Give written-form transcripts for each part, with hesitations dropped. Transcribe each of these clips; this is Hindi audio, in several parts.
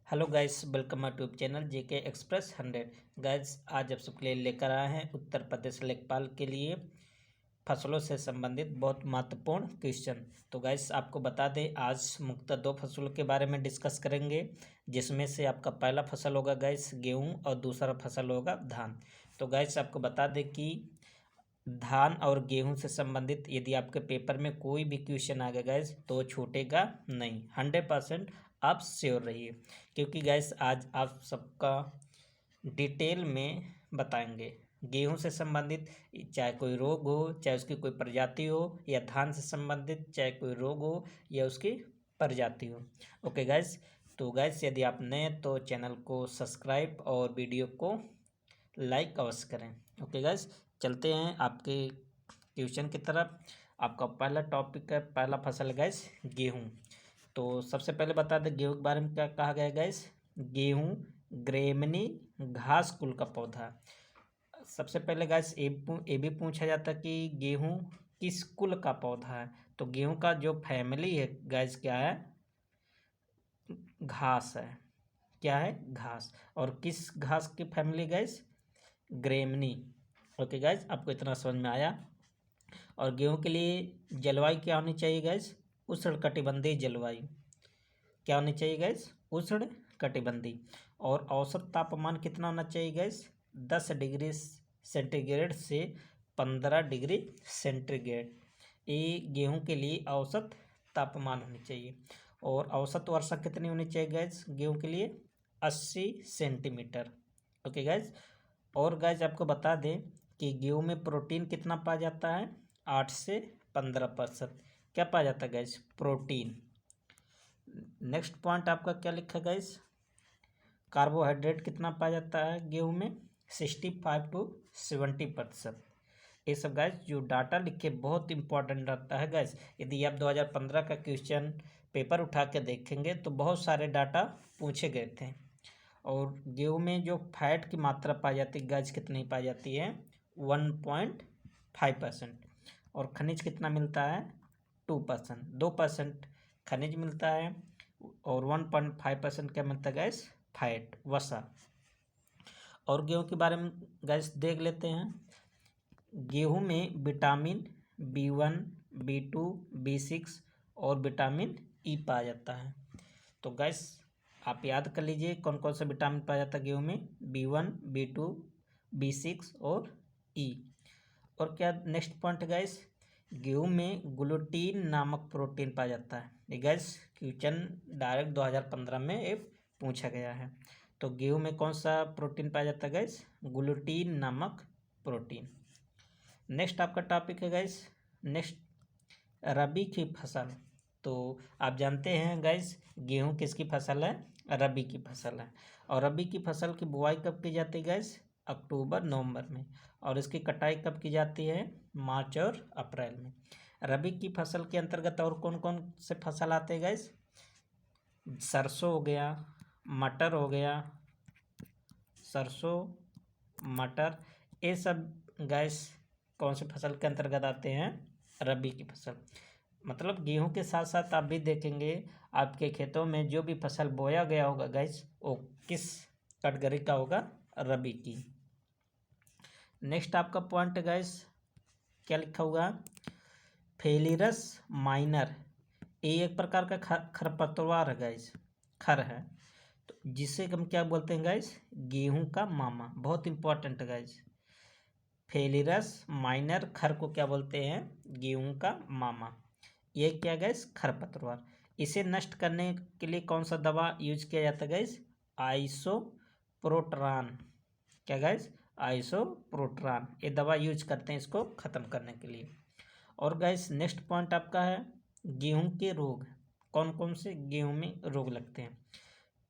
Hello guys, welcome my YouTube channel JK express 100। Guys, आज आप सबके लिए लेकर आए हैं उत्तर प्रदेश लेखपाल के लिए फसलों से संबंधित बहुत महत्वपूर्ण क्वेश्चन। तो गाइस, आपको बता दें, आज मुख्यतः दो फसलों के बारे में डिस्कस करेंगे, जिसमें से आपका पहला फसल होगा गाइस गेहूं और दूसरा फसल होगा धान। तो गाइस, आपको बता दें कि धान और गेहूं से संबंधित यदि आपके पेपर में कोई भी क्वेश्चन आ गया गाइस तो छूटेगा नहीं। 100% आप श्योर रहिए, क्योंकि गाइस आज आप सबका डिटेल में बताएंगे गेहूं से संबंधित, चाहे कोई रोग हो, चाहे उसकी कोई प्रजाति हो, या धान से संबंधित चाहे कोई रोग हो या उसकी प्रजाति हो। ओके गाइस, तो गाइस यदि आप नए तो चैनल को सब्सक्राइब और वीडियो को लाइक अवश्य करें। ओके गाइस, चलते हैं आपके ट्यूशन की तरफ। आपका पहला टॉपिक है, पहला फसल है गाइस गेहूं। तो सबसे पहले बता दें गेहूं के बारे में क्या कहा गया है गाइस। गेहूं ग्रेमनी घास कुल का पौधा। सबसे पहले गाइस ये भी पूछा जाता है कि गेहूं किस कुल का पौधा है। तो गेहूं का जो फैमिली है गाइस क्या है, घास है। क्या है, घास। और किस घास की फैमिली गाइस, ग्रेमनी। ओके गाइज, आपको इतना समझ में आया। और गेहूं के लिए जलवायु क्या होनी चाहिए गाइज, उष्णकटिबंधीय जलवायु। क्या होनी चाहिए गाइज, उष्णकटिबंधीय। और औसत तापमान कितना होना चाहिए गाइज, 10 डिग्री सेंटीग्रेड से 15 डिग्री सेंटीग्रेड। ये गेहूं के लिए औसत तापमान होनी चाहिए। और औसत वर्षा कितनी होनी चाहिए गाइज गेहूं के लिए, 80 सेंटीमीटर। Okay guys. और गाइज आपको बता दें कि गेहूं में प्रोटीन कितना पाया जाता है, 8 से 15%। क्या पाया जाता है गाइज, प्रोटीन। नेक्स्ट पॉइंट आपका क्या लिखा गाइज, कार्बोहाइड्रेट कितना पाया जाता है गेहूं में, 65 to 70%। ये सब गाइज जो डाटा लिखे बहुत इंपॉर्टेंट रहता है गाइज। यदि आप 2015 का क्वेश्चन पेपर उठा के देखेंगे तो बहुत सारे डाटा पूछे गए थे। और गेहूं में जो फैट की मात्रा पाई जाती है गाइज कितनी पाई जाती है, 1.5%। और खनिज कितना मिलता है, 2%। 2% खनिज मिलता है और 1.5% क्या मिलता है गाइज, फैट, वसा। और गेहूं के बारे में गाइज देख लेते हैं। गेहूं में विटामिन B1, B2, B6 और विटामिन ई पाया जाता है। तो गाइस आप याद कर लीजिए कौन कौन सा विटामिन पाया जाता है गेहूं में, B1, B2, B6 और ई। और क्या नेक्स्ट पॉइंट गाइस, गेहूं में ग्लूटीन नामक प्रोटीन पाया जाता है। ये गाइस क्वेश्चन डायरेक्ट 2015 में ये पूछा गया है। तो गेहूं में कौन सा प्रोटीन पाया जाता है गाइस, ग्लूटीन नामक प्रोटीन। नेक्स्ट आपका टॉपिक है गाइस, नेक्स्ट रबी की फसल। तो आप जानते हैं गाइस गेहूं किसकी फसल है, रबी की फसल है। और रबी की फसल की बुआई कब की जाती है गाइस, अक्टूबर नवंबर में। और इसकी कटाई कब की जाती है, मार्च और अप्रैल में। रबी की फसल के अंतर्गत और कौन कौन से फसल आते हैं गाइस, सरसों हो गया, मटर हो गया, सरसों, मटर, ये सब गाइस कौन सी फसल के अंतर्गत आते हैं, रबी की फसल। मतलब गेहूं के साथ साथ आप भी देखेंगे आपके खेतों में जो भी फसल बोया गया होगा गाइस वो किस कैटेगरी का होगा, रबी की। नेक्स्ट आपका पॉइंट गाइस क्या लिखा हुआ, फेलिरस माइनर। ये एक प्रकार का खरपतवार है गाइस, खर है। तो जिसे हम क्या बोलते हैं गाइस, गेहूं का मामा। बहुत इंपॉर्टेंट है गाइस, फेलिरस माइनर खर को क्या बोलते हैं, गेहूं का मामा। ये क्या गैस, खरपतवार। इसे नष्ट करने के लिए कौन सा दवा यूज किया जाता है गैस, आइसोप्रोट्रान। क्या गैस, आइसोप्रोट्रान, ये दवा यूज करते हैं इसको खत्म करने के लिए। और गैस नेक्स्ट पॉइंट आपका है, गेहूं के रोग। कौन कौन से गेहूं में रोग लगते हैं।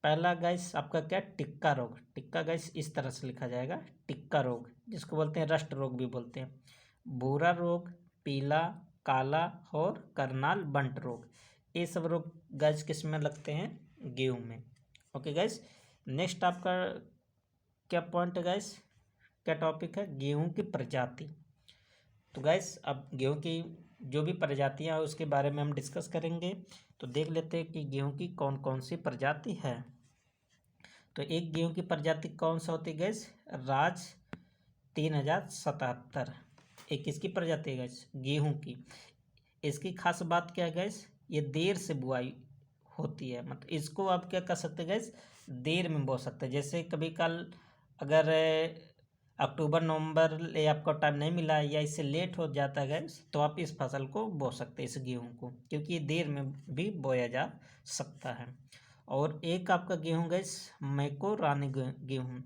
पहला गैस आपका क्या, टिक्का रोग। टिक्का गैस इस तरह से लिखा जाएगा, टिक्का रोग, जिसको बोलते हैं रस्ट रोग भी बोलते हैं। भूरा रोग, पीला, काला और करनाल बंट रोग, ये सब रोग गैस किस में लगते हैं, गेहूं में। Okay gas. नेक्स्ट आपका क्या पॉइंट है गैस, क्या टॉपिक है, गेहूं की प्रजाति। तो गैस अब गेहूं की जो भी प्रजातियां हैं उसके बारे में हम डिस्कस करेंगे। तो देख लेते हैं कि गेहूं की कौन कौन सी प्रजाति है। तो एक गेहूं की प्रजाति कौन सा होती है गैस? राज 3077। एक किसकी प्रजाति है गैस? गेहूं की। इसकी खास बात क्या है गैस? ये देर से बुआई होती है, मतलब इसको आप क्या कर सकते हैं गैस? देर में बो सकते हैं। जैसे कभी कल अगर अक्टूबर नवंबर ले आपको टाइम नहीं मिला या इससे लेट हो जाता है गैस, तो आप इस फसल को बो सकते हैं, इस गेहूं को, क्योंकि ये देर में भी बोया जा सकता है। और एक आपका गेहूं गैस मैक्रोनी गेहूं,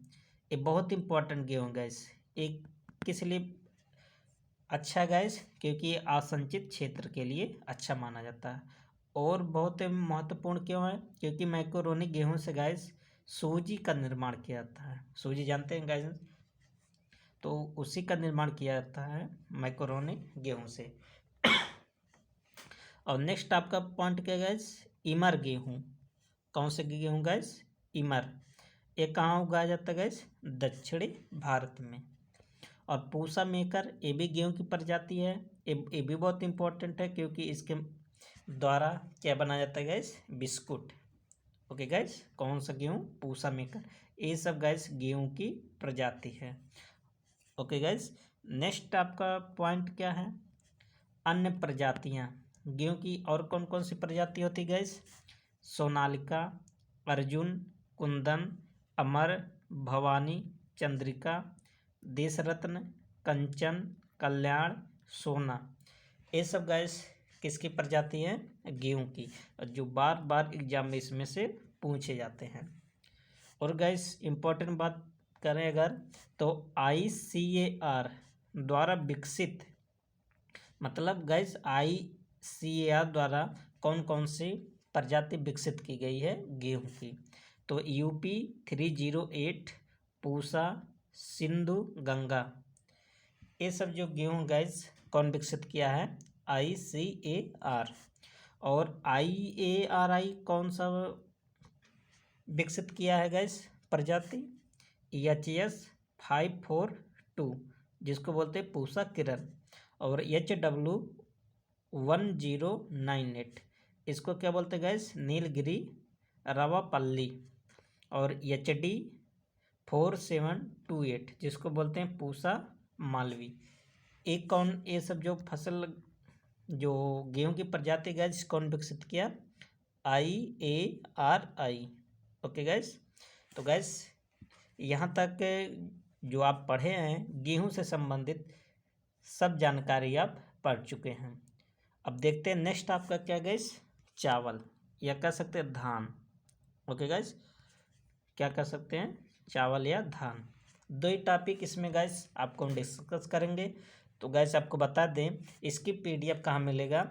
ये बहुत इंपॉर्टेंट गेहूं गैस। एक किस लिए अच्छा गैस? क्योंकि ये असंचित क्षेत्र के लिए अच्छा माना जाता है। और बहुत महत्वपूर्ण क्यों है? क्योंकि मैक्रोनी गेहूं से गैस सूजी का निर्माण किया जाता है। सूजी जानते हैं गैस? तो उसी का निर्माण किया जाता है मैक्रोनी गेहूं से। और नेक्स्ट आपका पॉइंट क्या गैस? इमर गेहूं। कौन से गेहूं गैस? इमर। ये कहाँ उगाया जाता है गैस? दक्षिणी भारत में। और पूसा मेकर, ये भी गेहूं की प्रजाति है। ये भी बहुत इंपॉर्टेंट है, क्योंकि इसके द्वारा क्या बनाया जाता है गैस? बिस्कुट। ओके गैस, कौन सा गेहूं? पूसा मेकर। ये सब गैस गेहूं की प्रजाति है। ओके गैस, नेक्स्ट आपका पॉइंट क्या है? अन्य प्रजातियां। गेहूं की और कौन कौन सी प्रजाति होती है गैस? सोनालिका, अर्जुन, कुंदन, अमर, भवानी, चंद्रिका, देश रत्न, कंचन, कल्याण, सोना। ये सब गैस किसकी प्रजाति है? गेहूं की, जो बार बार एग्जाम में इसमें से पूछे जाते हैं। और गैस इंपॉर्टेंट बात करें अगर, तो ICAR द्वारा विकसित, मतलब गैस ICAR द्वारा कौन कौन सी प्रजाति विकसित की गई है गेहूं की? तो UP 308, पूसा, सिंधु, गंगा। ये सब जो गेहूं गैस कौन विकसित किया है? ICAR। और IARI कौन सा विकसित किया है गैस प्रजाति? HS 542, जिसको बोलते हैं पूसा किरण। और HW 1098, इसको क्या बोलते हैं गैस? नीलगिरी रवापल्ली। और HD 4728, जिसको बोलते हैं पूसा मालवी। एक कौन, ये सब जो फसल जो गेहूं की प्रजाति गैस कौन विकसित किया? IARI। ओके गैस, तो गैस यहाँ तक जो आप पढ़े हैं गेहूं से संबंधित सब जानकारी आप पढ़ चुके हैं। अब देखते हैं नेक्स्ट आपका क्या गैस? चावल, या कह सकते हैं धान। ओके गैस, क्या कर सकते हैं? चावल या धान। दो ही टॉपिक इसमें गैस आपको हम डिस्कस करेंगे। तो गैस आपको बता दें, इसकी PDF कहाँ मिलेगा?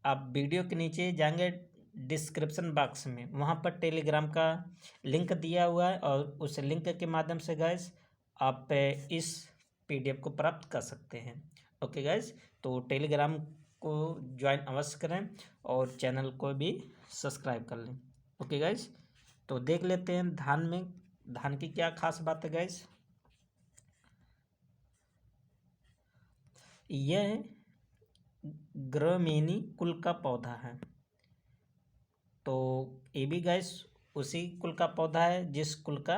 आप वीडियो के नीचे जाएंगे डिस्क्रिप्शन बॉक्स में, वहाँ पर टेलीग्राम का लिंक दिया हुआ है, और उस लिंक के माध्यम से गैस आप इस PDF को प्राप्त कर सकते हैं। ओके गैस, तो टेलीग्राम को ज्वाइन अवश्य करें और चैनल को भी सब्सक्राइब कर लें। ओके गैस, तो देख लेते हैं धान में, धान की क्या खास बात है गैस? यह ग्रामीणी कुल का पौधा है। तो ये भी गैस उसी कुल का पौधा है जिस कुल का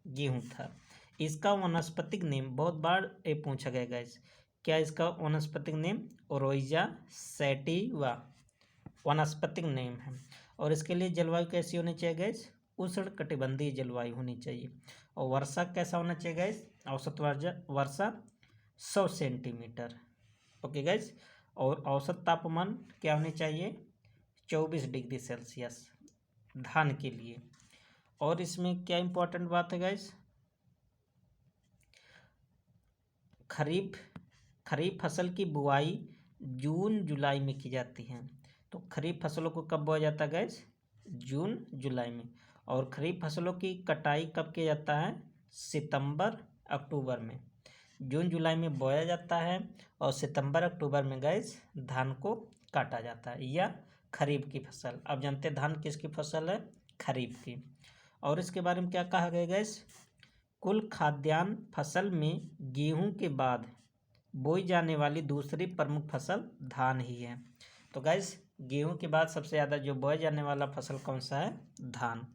गेहूं था। इसका वनस्पतिक नेम बहुत बार ये पूछा गया गैस, क्या इसका वनस्पतिक नेम? ओरोइजा सैटिवा वनस्पतिक नेम है। और इसके लिए जलवायु कैसी होनी चाहिए गैस? उष्ण कटिबंधीय जलवायु होनी चाहिए। और वर्षा कैसा होना चाहिए गैस? औसत वर्षा 100 सेंटीमीटर। ओके गैस, और औसत तापमान क्या होनी चाहिए? 24 डिग्री सेल्सियस धान के लिए। और इसमें क्या इंपॉर्टेंट बात है गैस? खरीफ फसल की बुआई जून जुलाई में की जाती है। तो खरीफ फसलों को कब बोया जाता है गैस? जून जुलाई में। और खरीफ फसलों की कटाई कब किया जाता है? सितंबर अक्टूबर में। जून जुलाई में बोया जाता है और सितंबर अक्टूबर में गैस धान को काटा जाता है, या खरीफ की फसल। अब जानते हैं धान किसकी फसल है? खरीफ की। और इसके बारे में क्या कहा गया गैस? कुल खाद्यान्न फसल में गेहूं के बाद बोई जाने वाली दूसरी प्रमुख फसल धान ही है। तो गैस गेहूं के बाद सबसे ज़्यादा जो बोया जाने वाला फसल कौन सा है? धान।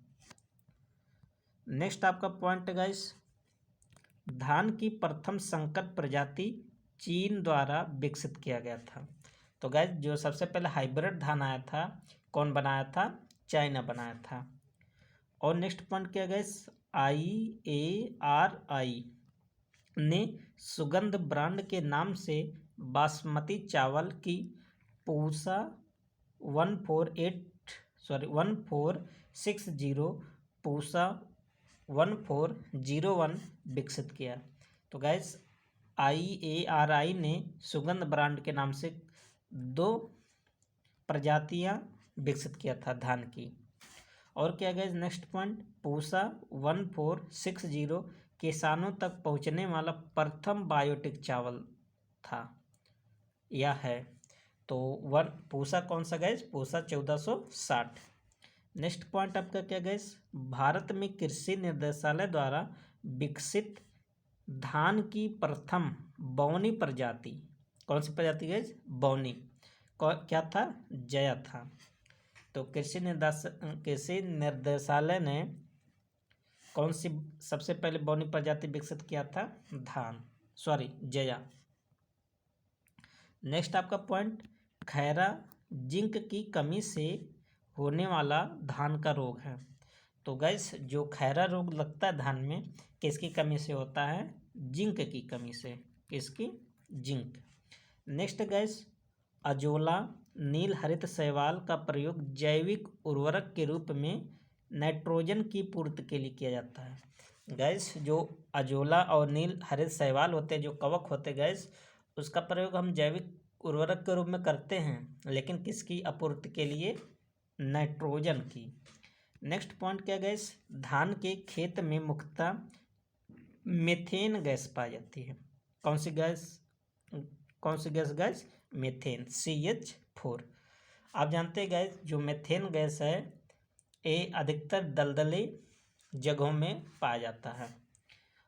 नेक्स्ट आपका पॉइंट है गाइस, धान की प्रथम संकर प्रजाति चीन द्वारा विकसित किया गया था। तो गाइस जो सबसे पहले हाइब्रिड धान आया था, कौन बनाया था? चाइना बनाया था। और नेक्स्ट पॉइंट क्या गाइस, IARI ने सुगंध ब्रांड के नाम से बासमती चावल की पूसा 1460 पूसा 1401 विकसित किया। तो गाइस IARI ने सुगंध ब्रांड के नाम से 2 प्रजातियां विकसित किया था धान की। और क्या गाइस नेक्स्ट पॉइंट, पूसा 1460 किसानों तक पहुंचने वाला प्रथम बायोटिक चावल था या है। तो पूसा कौन सा गाइस? पूसा 1460। नेक्स्ट पॉइंट आपका क्या गाइस, भारत में कृषि निर्देशालय द्वारा विकसित धान की प्रथम बौनी प्रजाति, कौन सी प्रजाति गाइस? बौनी। क्या था? जया था। तो कृषि निर्देशालय ने कौन सी सबसे पहले बौनी प्रजाति विकसित किया था? जया। नेक्स्ट आपका पॉइंट, खैरा जिंक की कमी से होने वाला धान का रोग है। तो गैस जो खैरा रोग लगता है धान में, किसकी कमी से होता है? जिंक की कमी से। किसकी? जिंक। नेक्स्ट गैस, अजोला नील हरित शैवाल का प्रयोग जैविक उर्वरक के रूप में नाइट्रोजन की पूर्ति के लिए किया जाता है। गैस जो अजोला और नील हरित शैवाल होते हैं, जो कवक होते गैस, उसका प्रयोग हम जैविक उर्वरक के रूप में करते हैं, लेकिन किसकी आपूर्ति के लिए? नाइट्रोजन की। नेक्स्ट पॉइंट क्या गैस, धान के खेत में मुख्यतः मीथेन गैस पाई जाती है। कौन सी गैस गैस? Methane, CH4। आप जानते हैं गैस जो मीथेन गैस है, ये अधिकतर दलदली जगहों में पाया जाता है।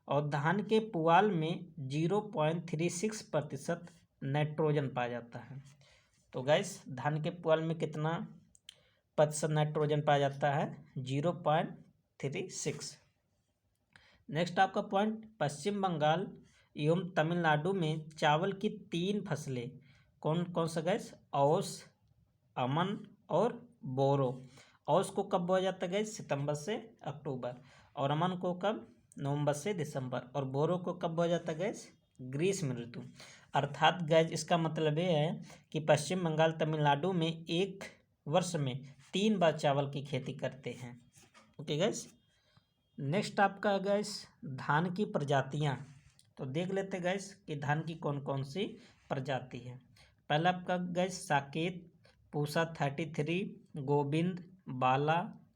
और धान के पुआल में 0.36% नाइट्रोजन पाया जाता है। तो गैस धान के पुआल में कितना प्रतिशत नाइट्रोजन पाया जाता है? 0.36। नेक्स्ट आपका पॉइंट, पश्चिम बंगाल एवं तमिलनाडु में चावल की 3 फसलें कौन कौन सा गैस? औस, अमन और बोरो। औस को कब बोया जाता है गैस? सितंबर से अक्टूबर। और अमन को कब? नवंबर से दिसंबर। और बोरो को कब बोया जाता है गैस? ग्रीष्म ऋतु। अर्थात गैस इसका मतलब ये है कि पश्चिम बंगाल तमिलनाडु में एक वर्ष में 3 बार चावल की खेती करते हैं। Okay gas. नेक्स्ट आपका गैस धान की प्रजातियां। तो देख लेते गैस कि धान की कौन कौन सी प्रजाति है। पहला आपका गैस साकेत, पूसा 33, गोविंद, बाला,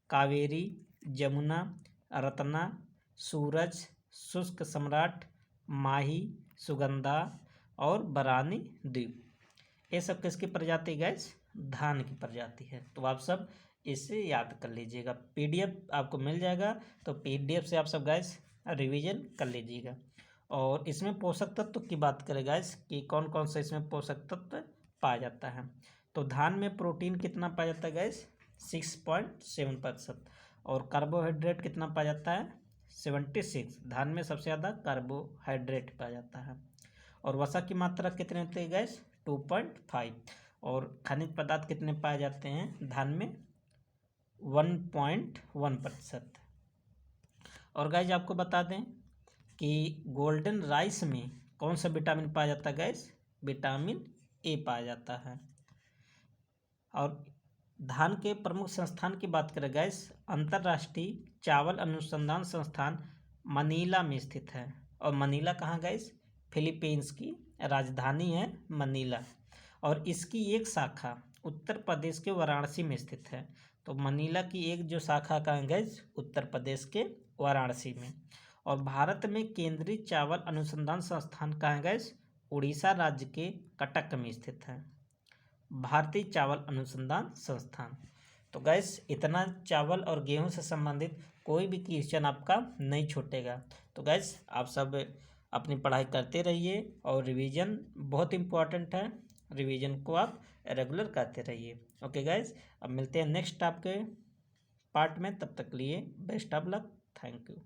कावेरी, जमुना, रत्ना, सूरज, शुष्क सम्राट, माही, सुगंधा और बरानी द्वीप। ये सब किसकी प्रजाति गैस? धान की प्रजाति है। तो आप सब इसे याद कर लीजिएगा। PDF आपको मिल जाएगा, तो PDF से आप सब गैस रिवीजन कर लीजिएगा। और इसमें पोषक तत्व की बात करें गैस कि कौन कौन सा इसमें पोषक तत्व पाया जाता है। तो धान में प्रोटीन कितना पाया जाता है गैस? 6.7%। और कार्बोहाइड्रेट कितना पाया जाता है? 76। धान में सबसे ज़्यादा कार्बोहाइड्रेट पाया जाता है। और वसा की मात्रा कितने होती है गैस? 2.5। और खनिज पदार्थ कितने पाए जाते हैं धान में? 1.1%। और गैस आपको बता दें कि गोल्डन राइस में कौन सा विटामिन पाया जाता है गैस? विटामिन A पाया जाता है। और धान के प्रमुख संस्थान की बात करें गैस, अंतर्राष्ट्रीय चावल अनुसंधान संस्थान मनीला में स्थित है। और मनीला कहाँ गैस? फिलीपींस की राजधानी है मनीला। और इसकी एक शाखा उत्तर प्रदेश के वाराणसी में स्थित है। तो मनीला की एक जो शाखा कहाँ गैस? उत्तर प्रदेश के वाराणसी में। और भारत में केंद्रीय चावल अनुसंधान संस्थान कहाँ गैस? उड़ीसा राज्य के कटक में स्थित है भारतीय चावल अनुसंधान संस्थान। तो गैस इतना चावल और गेहूं से संबंधित कोई भी क्वेश्चन आपका नहीं छूटेगा। तो गैस आप सब अपनी पढ़ाई करते रहिए और रिवीजन बहुत इम्पोर्टेंट है, रिवीजन को आप रेगुलर करते रहिए। ओके गैस, अब मिलते हैं नेक्स्ट आपके पार्ट में, तब तक लिए best of luck. Thank you.